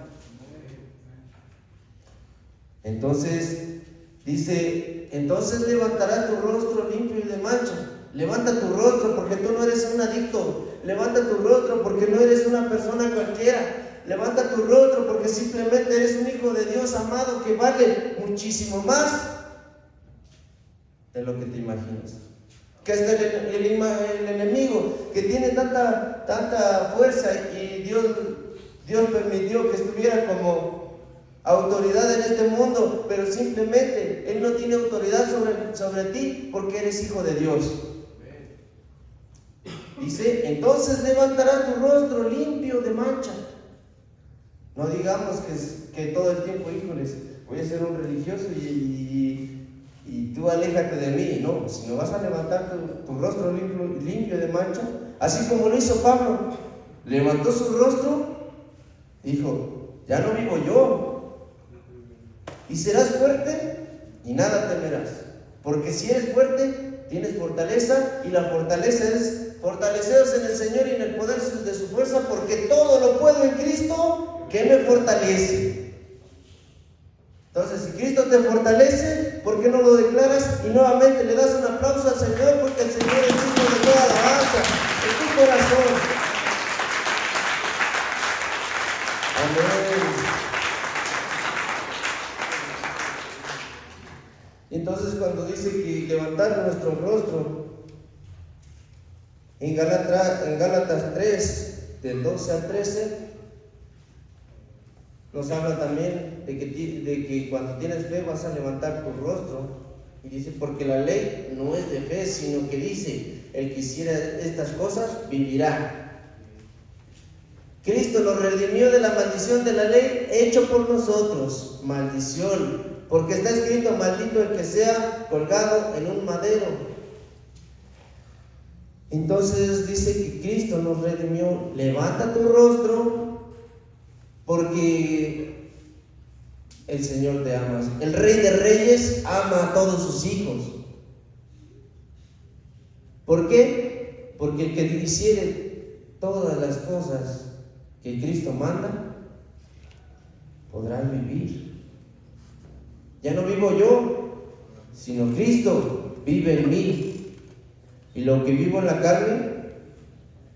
Entonces, dice, entonces levantarás tu rostro limpio y de mancha. Levanta tu rostro porque tú no eres un adicto. Levanta tu rostro porque no eres una persona cualquiera. Levanta tu rostro porque simplemente eres un hijo de Dios amado que vale muchísimo más de lo que te imaginas. Que hasta el enemigo que tiene tanta fuerza y Dios permitió que estuviera como autoridad en este mundo, pero simplemente Él no tiene autoridad sobre ti porque eres hijo de Dios. Dice, entonces levantarás tu rostro limpio de mancha. No digamos que todo el tiempo, híjoles, voy a ser un religioso y tú aléjate de mí. No, sino vas a levantar tu rostro limpio de mancha, así como lo hizo Pablo. Levantó su rostro, dijo, ya no vivo yo. Y serás fuerte y nada temerás. Porque si eres fuerte, tienes fortaleza, y la fortaleza es fortaleceos en el Señor y en el poder de su fuerza, porque todo lo puedo en Cristo que me fortalece. Entonces, si Cristo te fortalece, ¿por qué no lo declaras y nuevamente le das un aplauso al Señor? Porque el Señor es digno de toda alabanza en tu corazón. Amén. Entonces, cuando dice que levantar nuestro rostro, en Gálatas 3, del 12 al 13, nos habla también de que cuando tienes fe vas a levantar tu rostro. Y dice, porque la ley no es de fe, sino que dice, el que hiciera estas cosas vivirá. Cristo nos redimió de la maldición de la ley, hecho por nosotros, maldición, porque está escrito, maldito el que sea colgado en un madero. Entonces dice que Cristo nos redimió. Levanta tu rostro porque el Señor te ama. El Rey de Reyes ama a todos sus hijos. ¿Por qué? Porque el que hiciere todas las cosas que Cristo manda, podrá vivir. Ya no vivo yo, sino Cristo vive en mí. Y lo que vivo en la carne,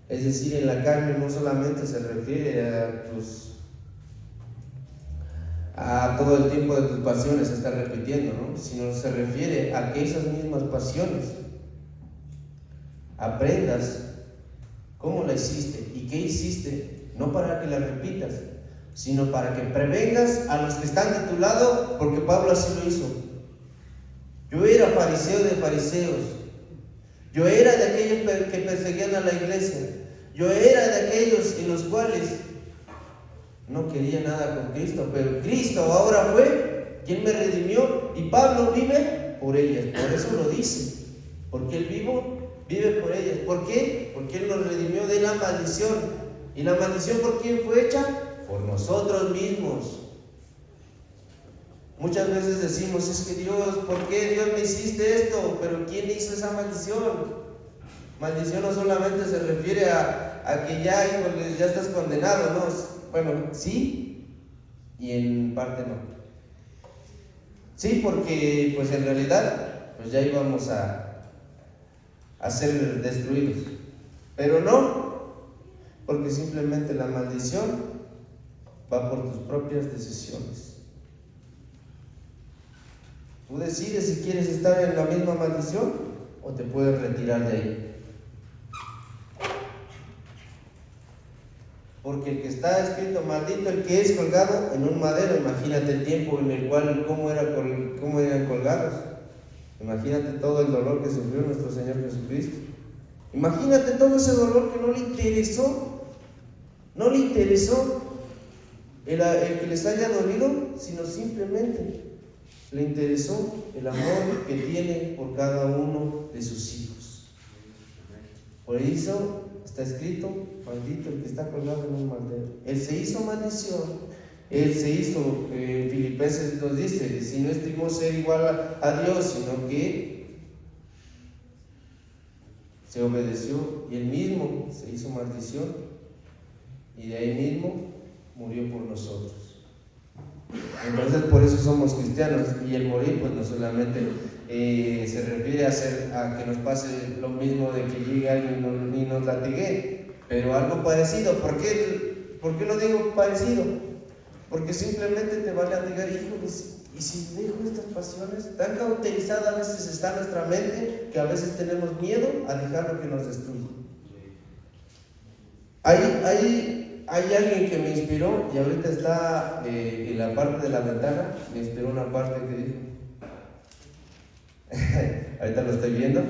es decir, en la carne no solamente se refiere a todo el tiempo de tus pasiones, se está repitiendo, ¿no? Sino se refiere a que esas mismas pasiones aprendas cómo la hiciste y qué hiciste, no para que la repitas, sino para que prevengas a los que están de tu lado, porque Pablo así lo hizo. Yo era fariseo de fariseos. Yo era de aquellos que perseguían a la iglesia. Yo era de aquellos en los cuales no quería nada con Cristo, pero Cristo ahora fue quien me redimió, y Pablo vive por ellas. Por eso lo dice, porque Él vive por ellas. ¿Por qué? Porque Él nos redimió de la maldición. ¿Y la maldición por quién fue hecha? Por nosotros mismos. Muchas veces decimos, es que Dios, ¿por qué Dios me hiciste esto? Pero ¿quién hizo esa maldición? Maldición no solamente se refiere a que ya, híjole, ya estás condenado, ¿no? Bueno, sí, y en parte no. Sí, porque pues en realidad pues ya íbamos a ser destruidos, pero no, porque simplemente la maldición va por tus propias decisiones. Tú decides si quieres estar en la misma maldición o te puedes retirar de ahí. Porque el que está escrito, maldito el que es colgado en un madero. Imagínate el tiempo en el cual, cómo eran colgados. Imagínate todo el dolor que sufrió nuestro Señor Jesucristo. Imagínate todo ese dolor que no le interesó. No le interesó el que les haya dolido, sino simplemente le interesó el amor que tiene por cada uno de sus hijos. Por eso está escrito, maldito el que está colgado en un madero. Él se hizo maldición, él se hizo, Filipenses nos dice, si no estimó ser igual a Dios, sino que se obedeció y él mismo se hizo maldición y de ahí mismo murió por nosotros. Entonces por eso somos cristianos, y el morir pues no solamente se refiere a que nos pase lo mismo de que llegue alguien y nos latigue, pero algo parecido. ¿Por qué lo digo parecido? Porque simplemente te va a latigar, híjoles, y si dejo estas pasiones, tan cauterizada a veces está nuestra mente que a veces tenemos miedo a dejar lo que nos destruye. Hay alguien que me inspiró, y ahorita está en la parte de la ventana, me inspiró una parte que dijo, ahorita lo estoy viendo,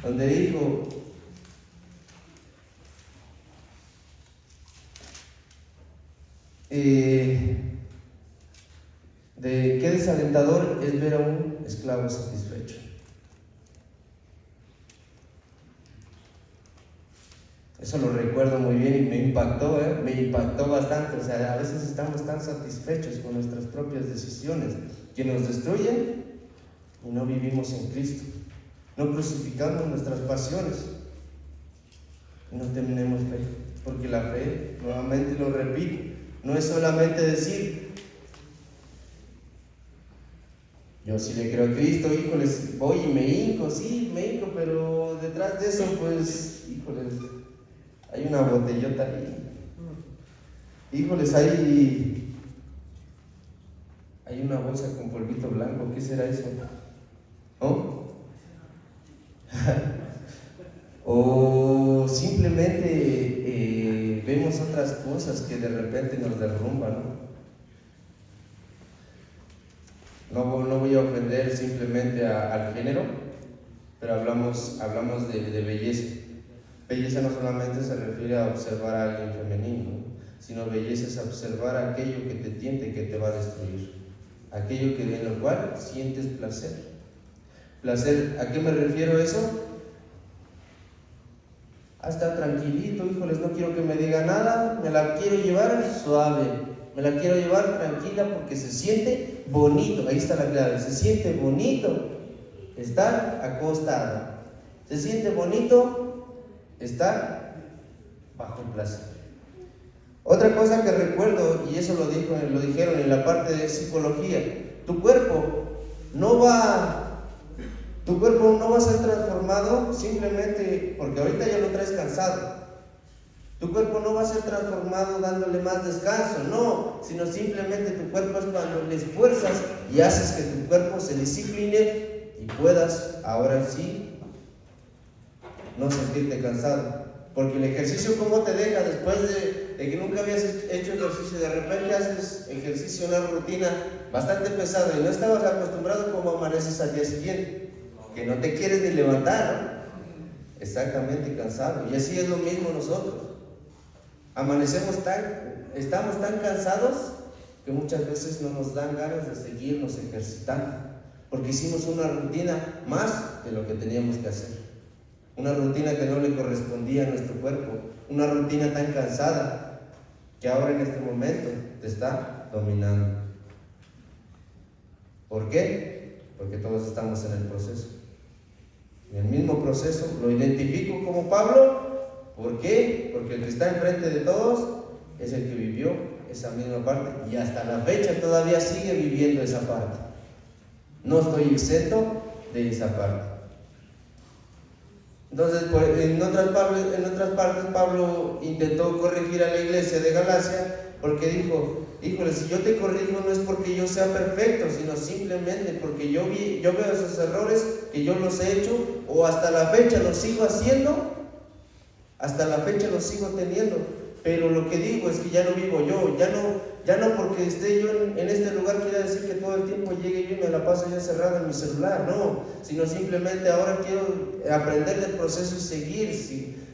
donde dijo, de qué desalentador es ver a un esclavo satisfecho. Eso lo recuerdo muy bien y me impactó bastante. O sea, a veces estamos tan satisfechos con nuestras propias decisiones que nos destruyen y no vivimos en Cristo. No crucificamos nuestras pasiones y no tenemos fe, porque la fe, nuevamente lo repito, no es solamente decir, yo sí le creo a Cristo, híjoles, voy y me hinco, sí, me hinco, pero detrás de eso, pues, híjoles, hay una botellota ahí. Híjoles, hay una bolsa con polvito blanco. ¿Qué será eso? ¿No? O simplemente vemos otras cosas que de repente nos derrumban, ¿no? No voy a ofender simplemente al género, pero hablamos de belleza. Belleza no solamente se refiere a observar a alguien femenino, sino belleza es observar aquello que te tiente, que te va a destruir, aquello en lo cual sientes placer. Placer, ¿a qué me refiero eso? A estar tranquilito, híjoles, no quiero que me diga nada, me la quiero llevar suave, me la quiero llevar tranquila porque se siente bonito. Ahí está la clave, se siente bonito estar acostado, se siente bonito estar bajo el placer. Otra cosa que recuerdo, y eso lo dijeron en la parte de psicología, tu cuerpo no va a ser transformado simplemente porque ahorita ya lo traes cansado. Tu cuerpo no va a ser transformado dándole más descanso, no, sino simplemente tu cuerpo es cuando le esfuerzas y haces que tu cuerpo se discipline y puedas ahora sí no sentirte cansado. Porque el ejercicio, ¿cómo te deja? Después de que nunca habías hecho ejercicio, de repente haces ejercicio, una rutina bastante pesada y no estabas acostumbrado, como amaneces al día siguiente, que no te quieres ni levantar, ¿no? Exactamente, cansado. Y así es lo mismo nosotros. Estamos tan cansados que muchas veces no nos dan ganas de seguirnos ejercitando, porque hicimos una rutina más de lo que teníamos que hacer. Una rutina que no le correspondía a nuestro cuerpo, una rutina tan cansada que ahora en este momento te está dominando. ¿Por qué? Porque todos estamos en el proceso. En el mismo proceso, lo identifico como Pablo. ¿Por qué? Porque el que está enfrente de todos es el que vivió esa misma parte y hasta la fecha todavía sigue viviendo esa parte. No estoy exento de esa parte. Entonces, en otras partes, Pablo intentó corregir a la iglesia de Galacia porque dijo: híjole, si yo te corrijo no es porque yo sea perfecto, sino simplemente porque yo veo esos errores que yo los he hecho, o hasta la fecha los sigo haciendo, hasta la fecha los sigo teniendo. Pero lo que digo es que ya no vivo yo, ya no porque esté yo en este lugar quiere decir que todo el tiempo llegue yo y me la paso ya cerrado en mi celular, no, sino simplemente ahora quiero aprender del proceso y seguir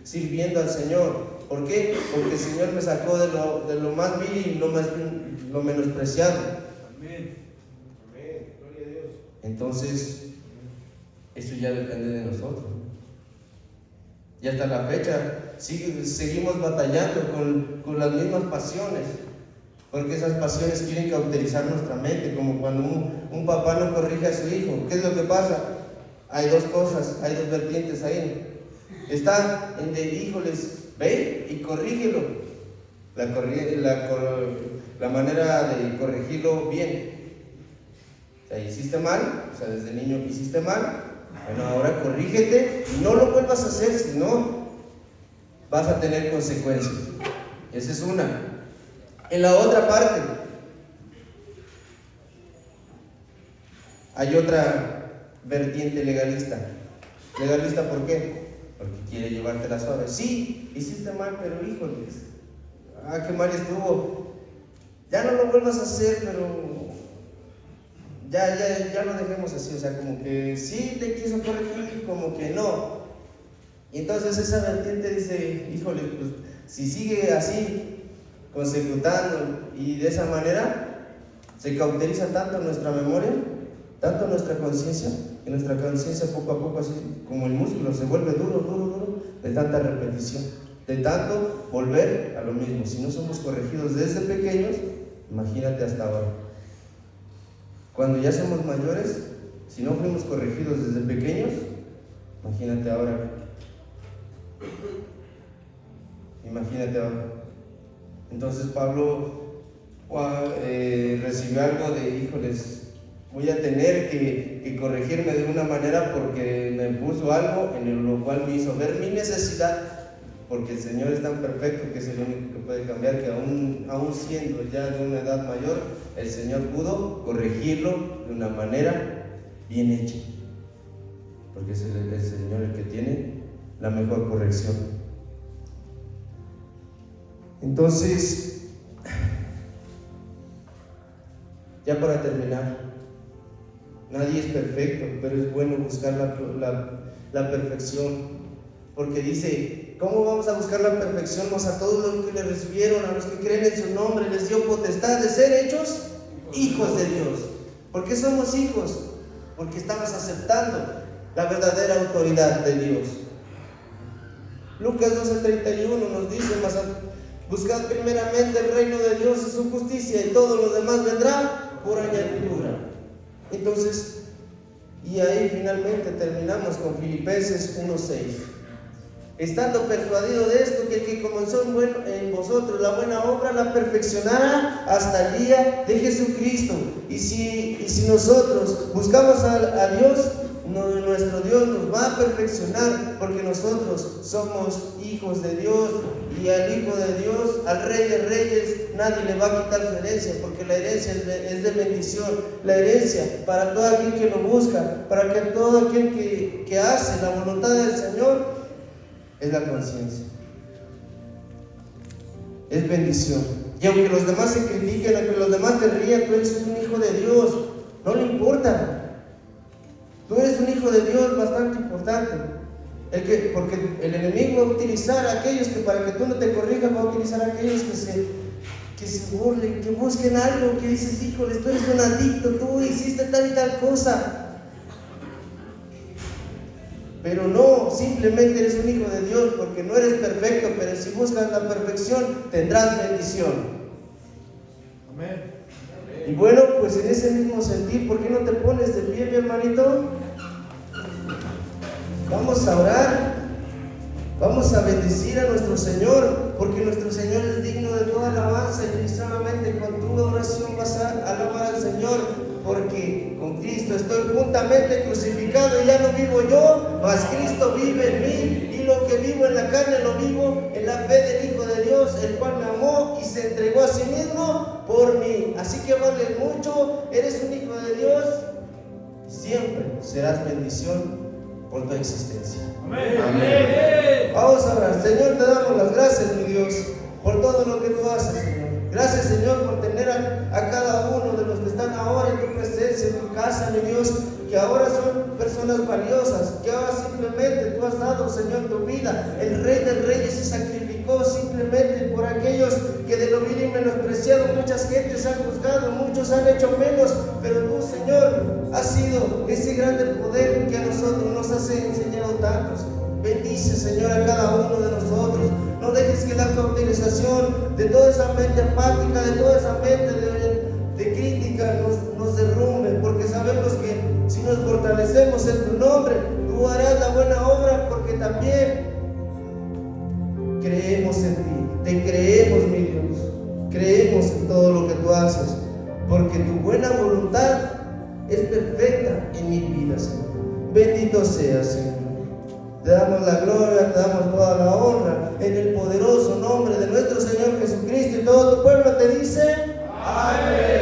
sirviendo al Señor. ¿Por qué? Porque el Señor me sacó de lo más vil y lo menospreciado. Amén. Amén. Gloria a Dios. Entonces, eso ya depende de nosotros. Y hasta la fecha seguimos batallando con las mismas pasiones, porque esas pasiones quieren cauterizar nuestra mente, como cuando un papá no corrige a su hijo. ¿Qué es lo que pasa? Hay dos cosas, hay dos vertientes ahí. Está en de híjoles, ve y corrígelo. La manera de corregirlo bien. O sea, hiciste mal, o sea, desde niño hiciste mal. Bueno, ahora corrígete y no lo vuelvas a hacer, si no vas a tener consecuencias. Esa es una. En la otra parte hay otra vertiente legalista. ¿Legalista por qué? Porque quiere llevártela suave. Sí, hiciste mal, pero híjoles, qué mal estuvo. Ya no lo vuelvas a hacer, pero ya lo dejemos así. O sea, como que sí te quiso corregir, como que no. Y entonces esa vertiente dice: híjole, pues si sigue así, consecutando y de esa manera, se cauteriza tanto nuestra memoria, tanto nuestra conciencia, que nuestra conciencia poco a poco, así como el músculo, se vuelve duro, de tanta repetición, de tanto volver a lo mismo. Si no somos corregidos desde pequeños, imagínate hasta ahora. Cuando ya somos mayores, si no fuimos corregidos desde pequeños, imagínate ahora. Imagínate ahora. Entonces Pablo recibió algo de: híjoles, voy a tener que corregirme de una manera porque me puso algo en lo cual me hizo ver mi necesidad, porque el Señor es tan perfecto que es el único que puede cambiar, que aún siendo ya de una edad mayor, el Señor pudo corregirlo de una manera bien hecha, porque es el Señor el que tiene la mejor corrección. Entonces, ya para terminar, nadie es perfecto, pero es bueno buscar la perfección, porque dice: ¿cómo vamos a buscar la perfección? Pues a todos los que le recibieron, a los que creen en su nombre, les dio potestad de ser hechos hijos de Dios. ¿Por qué somos hijos? Porque estamos aceptando la verdadera autoridad de Dios. Lucas 12:31 nos dice: buscad primeramente el reino de Dios y su justicia, y todo lo demás vendrá por añadidura. Entonces, y ahí finalmente terminamos con Filipenses 1:6. Estando persuadido de esto, que el que comenzó en vosotros la buena obra la perfeccionará hasta el día de Jesucristo. Y si nosotros buscamos a Dios, nuestro Dios nos va a perfeccionar, porque nosotros somos hijos de Dios, y al Hijo de Dios, al Rey de Reyes, nadie le va a quitar su herencia, porque la herencia es de bendición. La herencia para todo aquel que lo busca, para que todo aquel que hace la voluntad del Señor, es la conciencia, es bendición. Y aunque los demás se critiquen, aunque los demás te rían, tú eres un hijo de Dios, no le importa. Tú eres un hijo de Dios bastante importante. Porque el enemigo va a utilizar a aquellos que, para que tú no te corrijas, va a utilizar a aquellos que se burlen, que busquen algo, que dices: híjole, tú eres un adicto, tú hiciste tal y tal cosa. Pero no, simplemente eres un hijo de Dios, porque no eres perfecto, pero si buscas la perfección, tendrás bendición. Amén. Y bueno, pues en ese mismo sentir, ¿por qué no te pones de pie, mi hermanito? Vamos a orar, vamos a bendecir a nuestro Señor, porque nuestro Señor es digno de toda alabanza, y solamente con tu oración vas a alabar al Señor, porque con Cristo estoy juntamente crucificado y ya no vivo yo, mas Cristo vive en mí, y lo que vivo en la carne lo vivo en la fe del Hijo de Dios, el cual me amó y se entregó a sí mismo por mí. Así que vales mucho, eres un hijo de Dios, y siempre serás bendición por tu existencia. Amén. Amén. Vamos a orar. Señor, te damos las gracias, mi Dios, por todo lo que tú haces, Señor. Gracias, Señor, por tener a cada uno de los que están ahora en tu presencia, en tu casa, mi Dios, que ahora son personas valiosas, que ahora simplemente tú has dado, Señor, tu vida. El Rey de Reyes se sacrificó simplemente por aquellos que de lo vil y menospreciado. Muchas gentes han juzgado, muchos han hecho menos, pero tú, Señor, has sido ese grande poder que a nosotros nos has enseñado tantos. Bendice, Señor, a cada uno de nosotros. No dejes que la cautilización de toda esa mente apática, de toda esa mente de crítica nos derrumbe, porque sabemos que si nos fortalecemos en tu nombre, tú harás la buena obra, porque también creemos en ti. Te creemos, mi Dios. Creemos en todo lo que tú haces, porque tu buena voluntad es perfecta en mi vida, Señor. Bendito seas, Señor. Te damos la gloria, te damos toda la honra, en el poderoso nombre de nuestro Señor Jesucristo, y todo tu pueblo te dice: amén.